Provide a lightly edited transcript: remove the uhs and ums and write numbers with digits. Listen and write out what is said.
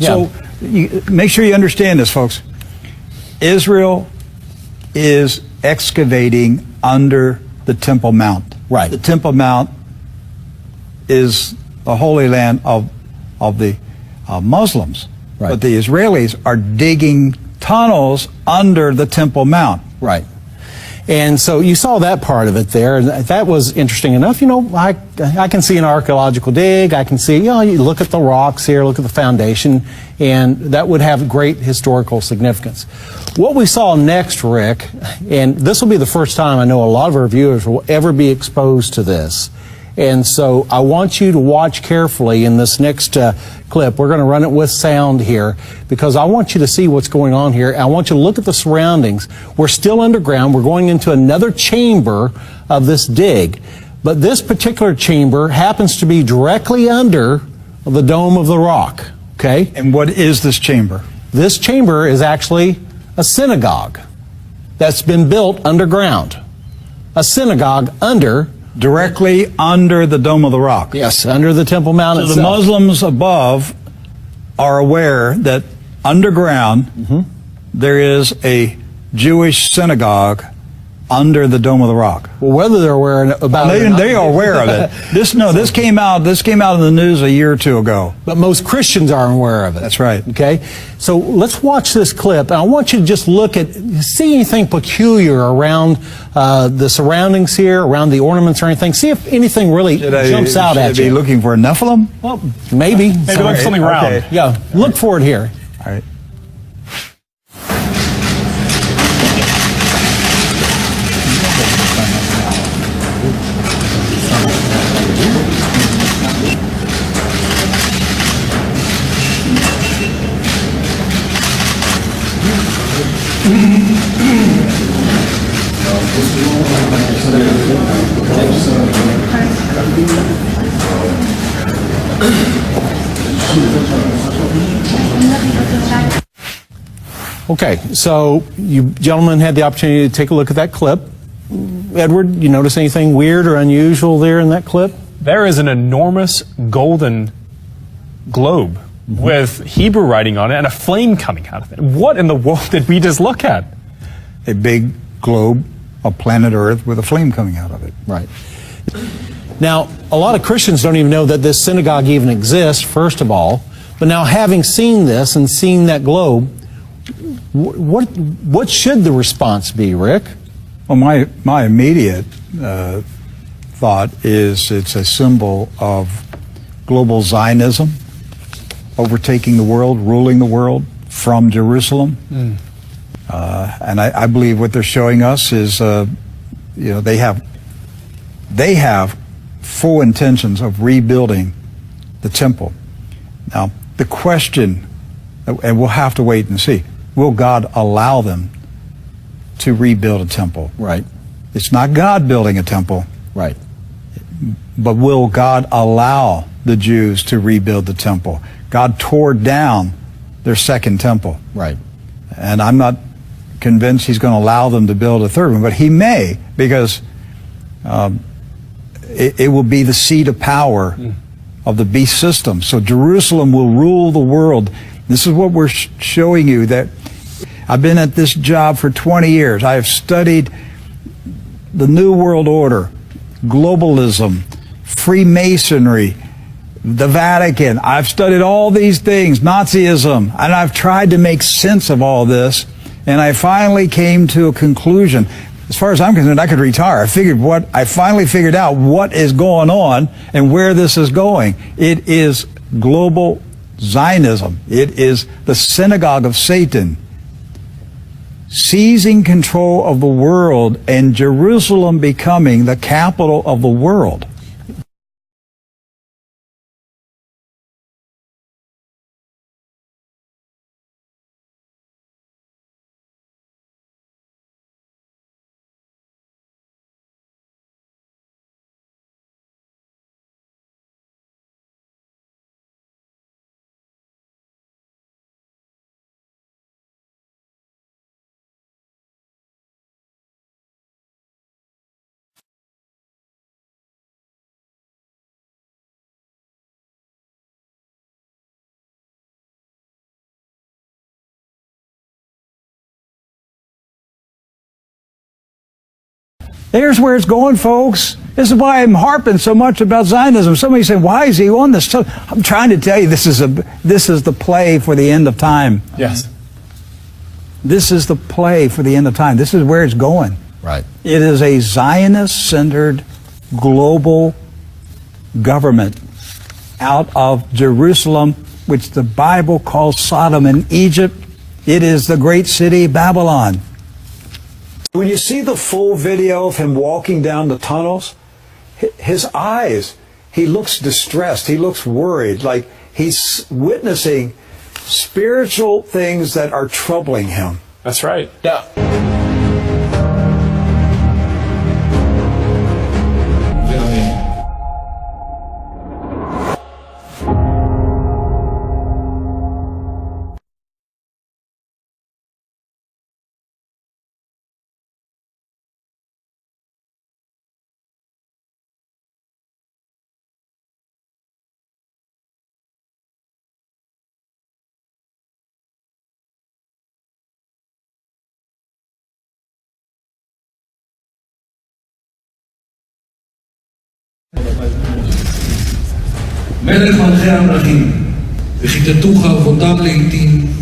So make sure you understand this, folks. Israel is excavating under the Temple Mount. Right. The Temple Mount is the Holy Land of the Muslims. Right. But the Israelis are digging tunnels under the Temple Mount. Right. And so you saw that part of it there, and that was interesting enough. You know, I can see an archaeological dig. I can see, you know, you look at the rocks here, look at the foundation, and that would have great historical significance. What we saw next, Rick, and this will be the first time I know a lot of our viewers will ever be exposed to this. And so I want you to watch carefully in this next clip. We're going to run it with sound here because I want you to see what's going on here. I want you to look at the surroundings. We're still underground. We're going into another chamber of this dig. But this particular chamber happens to be directly under the Dome of the Rock. Okay? And what is this chamber? This chamber is actually a synagogue that's been built underground. A synagogue directly under the Dome of the Rock. Yes, under the Temple Mount itself. The Muslims above are aware that underground there is a Jewish synagogue under the Dome of the Rock. Well, whether they're aware about it or not, they are aware of it. This came out in the news a year or two ago. But most Christians aren't aware of it. That's right. Okay, so let's watch this clip, and I want you to just look at, see anything peculiar around the surroundings here, around the ornaments or anything. See if anything really jumps out at you. Should I be looking for a Nephilim? Well, maybe. Maybe look something round. Okay. Yeah, look for it here. All right. Okay, so you gentlemen had the opportunity to take a look at that clip. Edward, you notice anything weird or unusual there in that clip? There is an enormous golden globe with Hebrew writing on it and a flame coming out of it. What in the world did we just look at? A big globe of planet Earth with a flame coming out of it. Right. Now, a lot of Christians don't even know that this synagogue even exists, first of all. But now, having seen this and seen that globe, what should the response be, Rick? Well, my immediate thought is it's a symbol of global Zionism, overtaking the world, ruling the world from Jerusalem. And I believe what they're showing us is, they have full intentions of rebuilding the temple. Now, the question, and we'll have to wait and see, will God allow them to rebuild a temple? Right. It's not God building a temple. Right. But will God allow the Jews to rebuild the temple? God tore down their second temple. Right. And I'm not convinced he's going to allow them to build a third one, but he may, because it will be the seat of power of the beast system. So Jerusalem will rule the world. This is what we're showing you, that I've been at this job for 20 years. I have studied the New World Order, globalism, Freemasonry, the Vatican. I've studied all these things, Nazism, and I've tried to make sense of all this, and I finally came to a conclusion. As far as I'm concerned, I could retire. I finally figured out what is going on and where this is going. It is global Zionism. It is the synagogue of Satan, seizing control of the world and Jerusalem becoming the capital of the world. There's where it's going, folks. This is why I'm harping so much about Zionism. Somebody said, why is he on this? So I'm trying to tell you, this is the play for the end of time. Yes. This is the play for the end of time. This is where it's going. Right. It is a Zionist-centered global government out of Jerusalem, which the Bible calls Sodom and Egypt. It is the great city Babylon. When you see the full video of him walking down the tunnels, his eyes, he looks distressed, he looks worried, like he's witnessing spiritual things that are troubling him. That's right. Yeah. מלך מלכי המלכים, וכיתתוך אבותם לעתים,